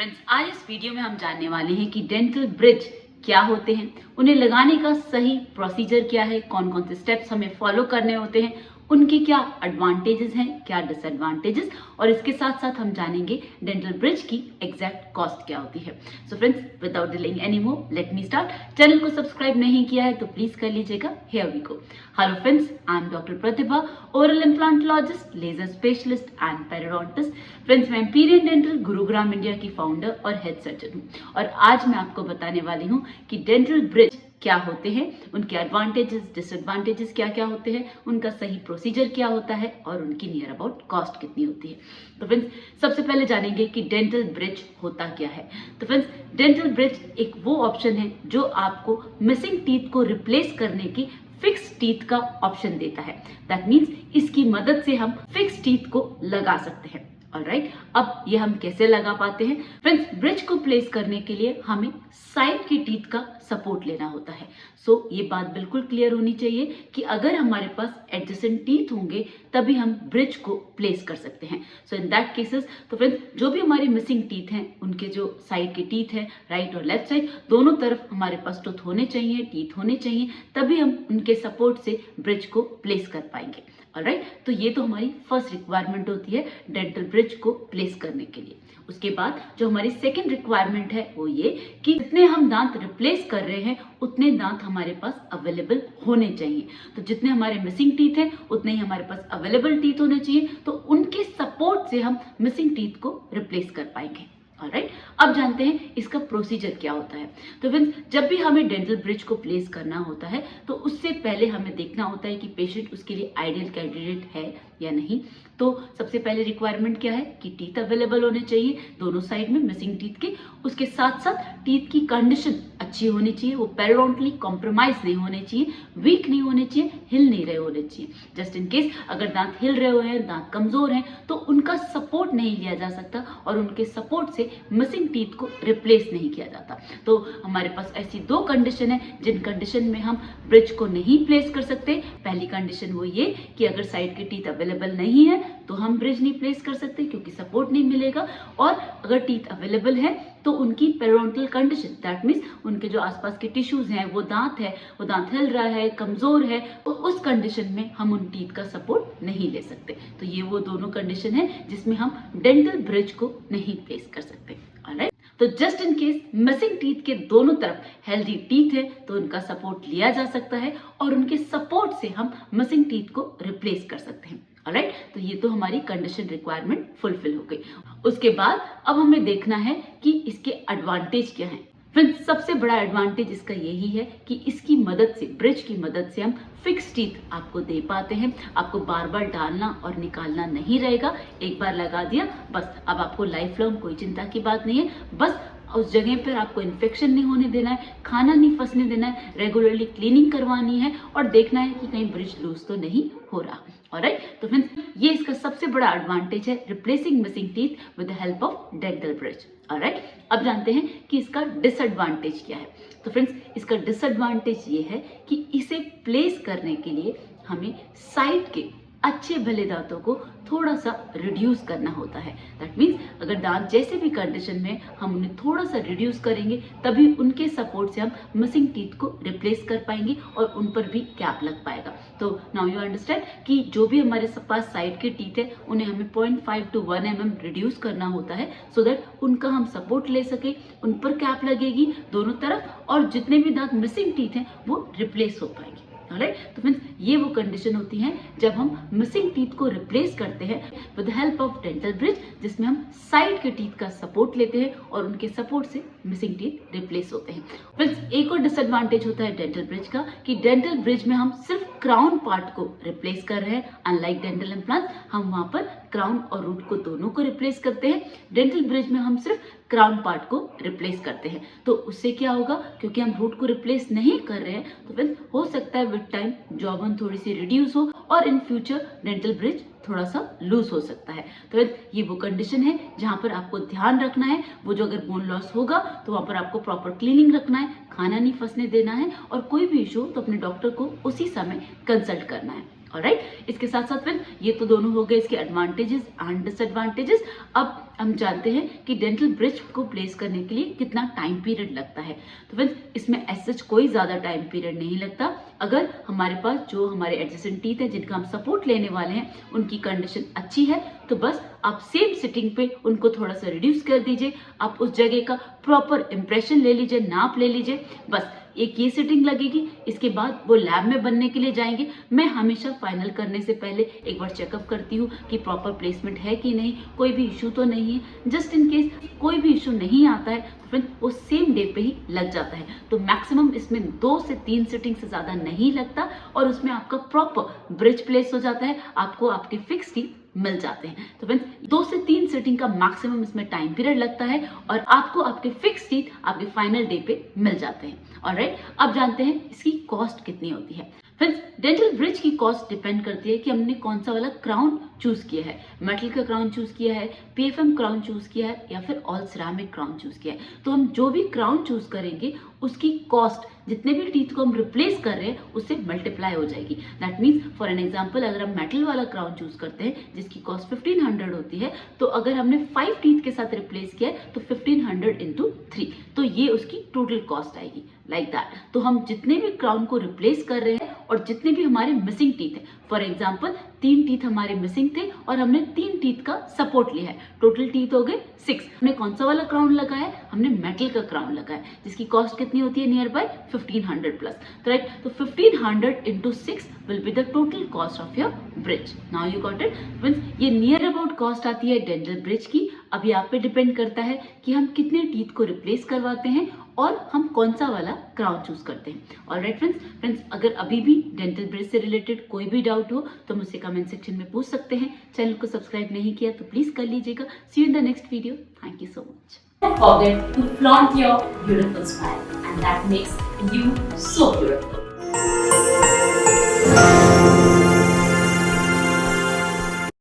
Friends, आज इस video में हम जानने वाले हैं कि डेंटल ब्रिज क्या होते हैं, उन्हें लगाने का सही प्रोसीजर क्या है, कौन कौन से स्टेप्स हमें फॉलो करने होते हैं, उनके क्या एडवांटेजेस हैं, क्या डिसएडवांटेजेस, और इसके साथ साथ हम जानेंगे डेंटल ब्रिज की एग्जैक्ट कॉस्ट क्या होती है। So friends, without delaying any more, let me start. Channel को सब्सक्राइब नहीं किया है तो प्लीज कर लीजिएगा। Here we go. Hello friends, I am doctor Pratibha, oral implantologist, laser specialist and periodontist. Friends, मैं एम्पीरियन डेंटल गुरुग्राम इंडिया की फाउंडर और हेड सर्जन हूँ, और आज मैं आपको बताने वाली हूँ कि डेंटल ब्रिज क्या होते हैं, उनके एडवांटेजेस डिसएडवांटेजेस क्या क्या होते हैं, उनका सही प्रोसीजर क्या होता है और उनकी नियर अबाउट कॉस्ट कितनी होती है। तो फ्रेंड्स, सबसे पहले जानेंगे कि डेंटल ब्रिज होता क्या है। तो फ्रेंड्स, डेंटल ब्रिज एक वो ऑप्शन है जो आपको मिसिंग टीथ को रिप्लेस करने की फिक्स टीथ का ऑप्शन देता है। दैट मीन्स इसकी मदद से हम फिक्स टीथ को लगा सकते हैं। ऑलराइट, अब ये हम कैसे लगा पाते हैं? फ्रेंड्स, ब्रिज को प्लेस करने के लिए हमें साइड की टीथ का सपोर्ट लेना होता है। सो ये बात बिल्कुल क्लियर होनी चाहिए कि अगर हमारे पास एडजेसेंट टीथ होंगे तभी हम ब्रिज को प्लेस कर सकते हैं। सो इन दैट केसेस, तो फ्रेंड्स, जो भी हमारी मिसिंग टीथ हैं, उनके जो साइड के टीथ हैं, राइट और लेफ्ट साइड, दोनों तरफ हमारे पास टूथ होने चाहिए, टीथ होने चाहिए, तभी हम उनके सपोर्ट से ब्रिज को प्लेस कर पाएंगे। ऑलराइट, तो ये तो हमारी फर्स्ट रिक्वायरमेंट होती है डेंटल ब्रिज को प्लेस करने के लिए। उसके बाद जो हमारी सेकंड रिक्वायरमेंट है वो ये कि जितने हम दांत रिप्लेस कर रहे हैं उतने दांत हमारे पास अवेलेबल होने चाहिए। तो जितने हमारे मिसिंग टीथ हैं उतने ही हमारे पास अवेलेबल टीथ होने चाहिए, तो उनके सपोर्ट से हम मिसिंग टीथ को रिप्लेस कर पाएंगे। ऑलराइट, अब जानते हैं इसका प्रोसीजर क्या होता है। तो फ्रेंड्स, जब भी हमें डेंटल ब्रिज को प्लेस करना होता है तो उससे पहले हमें देखना होता है कि पेशेंट उसके लिए आइडियल कैंडिडेट है या नहीं। तो सबसे पहले रिक्वायरमेंट क्या है कि टीथ अवेलेबल होने चाहिए दोनों साइड में मिसिंग टीथ के। उसके साथ साथ टीथ की कंडीशन अच्छी होनी चाहिए, वो पेरिडोंटली कॉम्प्रोमाइज नहीं होने चाहिए, वीक नहीं होने चाहिए, हिल नहीं रहे होने चाहिए। जस्ट इन केस अगर दांत हिल रहे हुए हैं, दांत कमजोर हैं, तो उनका सपोर्ट नहीं लिया जा सकता और उनके सपोर्ट से मिसिंग टीथ को रिप्लेस नहीं किया जाता। तो हमारे पास ऐसी दो कंडीशन है जिन कंडीशन में हम ब्रिज को नहीं प्लेस कर सकते। पहली कंडीशन वो ये कि अगर साइड के टीथ अवेलेबल नहीं है तो हम ब्रिज नहीं प्लेस कर सकते क्योंकि सपोर्ट नहीं मिलेगा, और अगर टीथ अवेलेबल है तो उनकी पेरिडोंटल कंडीशन, दैट मीन्स उनके जो आसपास के टिश्यूज हैं, वो दांत हिल रहा है, कमजोर है, तो उस कंडीशन में हम उन टीथ का सपोर्ट नहीं ले सकते। तो ये वो दोनों कंडीशन है जिसमें हम डेंटल ब्रिज को नहीं प्लेस कर सकते। ऑलराइट, तो just in case missing teeth के दोनों तरफ हेल्दी टीथ है तो उनका सपोर्ट लिया जा सकता है और उनके सपोर्ट से हम मिसिंग टीथ को रिप्लेस कर सकते हैं। ऑलराइट, तो ये तो हमारी कंडीशन रिक्वायरमेंट फुलफिल हो गई। उसके बाद अब हमें देखना है कि इसके एडवांटेज क्या हैं। फ्रेंड्स, सबसे बड़ा एडवांटेज इसका यही है कि इसकी मदद से, ब्रिज की मदद से, हम फिक्स टीथ आपको दे पाते हैं। आपको बार बार डालना और निकालना नहीं रहेगा, एक बार लगा दिया बस। अब आपको लाइफ लॉन्ग कोई चिंता की बात नहीं है, बस उस जगह पर आपको इन्फेक्शन नहीं होने देना है, खाना नहीं फंसने देना है, रेगुलरली क्लीनिंग करवानी है और देखना है कि कहीं ब्रिज लूज तो नहीं हो रहा। ऑलराइट, तो फ्रेंड्स, ये इसका सबसे बड़ा एडवांटेज है, replacing missing teeth with the help of dental bridge. Alright, अब जानते हैं कि इसका डिसएडवांटेज क्या है। तो फ्रेंड्स, इसका डिसएडवांटेज ये है कि इसे प्लेस करने के लिए हमें साइड के अच्छे भले दांतों को थोड़ा सा रिड्यूस करना होता है। दैट मीन्स अगर दांत जैसे भी कंडीशन में हम उन्हें थोड़ा सा रिड्यूस करेंगे तभी उनके सपोर्ट से हम मिसिंग टीथ को रिप्लेस कर पाएंगे और उन पर भी कैप लग पाएगा। तो नाउ यू अंडरस्टैंड कि जो भी हमारे पास साइड के टीथ है उन्हें हमें 0.5 to 1 mm रिड्यूस करना होता है, सो दैट उनका हम सपोर्ट ले सके, उन पर कैप लगेगी दोनों तरफ और जितने भी दांत मिसिंग टीथ हैं वो रिप्लेस हो पाएंगे। ऑलराइट, तो फ्रेंड्स, ये वो कंडीशन होती है जब हम मिसिंग टीथ को रिप्लेस करते हैं with the help of dental bridge, जिसमें हम साइड के टीथ का सपोर्ट लेते हैं और उनके सपोर्ट से मिसिंग टीथ रिप्लेस होते हैं। फ्रेंड्स, एक और डिसएडवांटेज होता है डेंटल ब्रिज का कि डेंटल ब्रिज में हम सिर्फ क्राउन पार्ट को रिप्लेस कर रहे हैं। अनलाइक डेंटल इम्प्लांट, हम वहां पर क्राउन और रूट को दोनों को रिप्लेस करते हैं। डेंटल ब्रिज में हम सिर्फ क्राउन पार्ट को रिप्लेस करते हैं। तो उससे क्या होगा, क्योंकि हम रूट को रिप्लेस नहीं कर रहे हैं, तो फिर हो सकता है विद टाइम जॉबन थोड़ी सी रिड्यूस हो और इन फ्यूचर डेंटल ब्रिज थोड़ा सा लूज हो सकता है। तो ये वो कंडीशन है जहां पर आपको ध्यान रखना है। वो जो अगर बोन लॉस होगा तो वहां पर आपको प्रॉपर क्लीनिंग रखना है, खाना नहीं फंसने देना है, और कोई भी इशू तो अपने डॉक्टर को उसी समय कंसल्ट करना है। ऑलराइट, इसके साथ साथ फ्रेंड्स ये तो दोनों हो गए इसके एडवांटेजेस एंड डिसएडवांटेजेस। अब हम जानते हैं कि डेंटल ब्रिज को प्लेस करने के लिए कितना टाइम पीरियड लगता है। तो फ्रेंड्स इसमें एज सच कोई ज़्यादा टाइम पीरियड नहीं लगता। अगर हमारे पास जो हमारे एडजेसेंट टीथ है जिनका हम सपोर्ट लेने वाले हैं उनकी कंडीशन अच्छी है तो बस आप सेम सिटिंग पे उनको थोड़ा सा रिड्यूस कर दीजिए, आप उस जगह का प्रॉपर इंप्रेशन ले लीजिए, नाप ले लीजिए, बस एक ये सिटिंग लगेगी। इसके बाद वो लैब में बनने के लिए जाएंगे। मैं हमेशा फाइनल करने से पहले एक बार चेकअप करती हूँ कि प्रॉपर प्लेसमेंट है कि नहीं, कोई भी इशू तो नहीं है। जस्ट इन केस कोई भी इशू नहीं आता है तो फ्रेंड वो सेम डे पे ही लग जाता है। तो मैक्सिमम इसमें 2 से 3 सिटिंग से ज़्यादा नहीं लगता और उसमें आपका प्रॉपर ब्रिज प्लेस हो जाता है, आपको आपके फिक्स टीथ मिल जाते हैं। तो फ्रेंड्स 2 से 3 सिटिंग का मैक्सिमम इसमें टाइम पीरियड लगता है और आपको आपके फिक्स टीथ आपके फाइनल डे पे मिल जाते हैं। ऑलराइट, अब जानते हैं इसकी कॉस्ट कितनी होती है। फ्रेंड्स डेंटल ब्रिज की कॉस्ट डिपेंड करती है कि हमने कौन सा वाला क्राउन चूज किया है, मेटल का क्राउन चूज किया है, पीएफएम क्राउन चूज किया है या फिर ऑल सिरेमिक क्राउन चूज किया है। तो हम जो भी क्राउन चूज करेंगे उसकी कॉस्ट जितने भी टीथ को हम रिप्लेस कर रहे हैं उससे मल्टीप्लाई हो जाएगी। That means for an example अगर हम मेटल वाला क्राउन चूज करते हैं जिसकी कॉस्ट 1500 होती है, तो अगर हमने 5 टीथ के साथ रिप्लेस किया है तो 1500 इंटू 3, तो ये उसकी टोटल कॉस्ट आएगी लाइक दैट। तो हम जितने भी क्राउन को रिप्लेस कर रहे हैं और जितने भी हमारे मिसिंग टीथ है, फॉर एग्जाम्पल 3 टीथ हमारे मिसिंग थे और हमने 3 टीथ का सपोर्ट लिया है, टोटल टीथ हो गए 6। हमने कौन सा वाला क्राउन लगाया है, हमने मेटल का क्राउन लगाया है जिसकी कॉस्ट कितनी होती है, नियर बाय 1500 प्लस। तो राइट, तो 1500 into 6 will be the total cost of your bridge. Now you got it friends. ये नियर अबाउट कॉस्ट आती है डेंटल ब्रिज की। अब ये आप पे डिपेंड करता है कि हम कितने टीथ को रिप्लेस करवाते हैं और हम कौन सा वाला क्राउन चूज करते हैं। ऑलराइट फ्रेंड्स, अगर अभी भी डेंटल ब्रिज से रिलेटेड कोई भी डाउट हो तो मुझसे कमेंट सेक्शन में पूछ सकते हैं। चैनल को सब्सक्राइब नहीं किया तो प्लीज कर लीजिएगा। See you in the next video. Thank you so much. Don't forget to flaunt your beautiful smile, and that makes you so beautiful.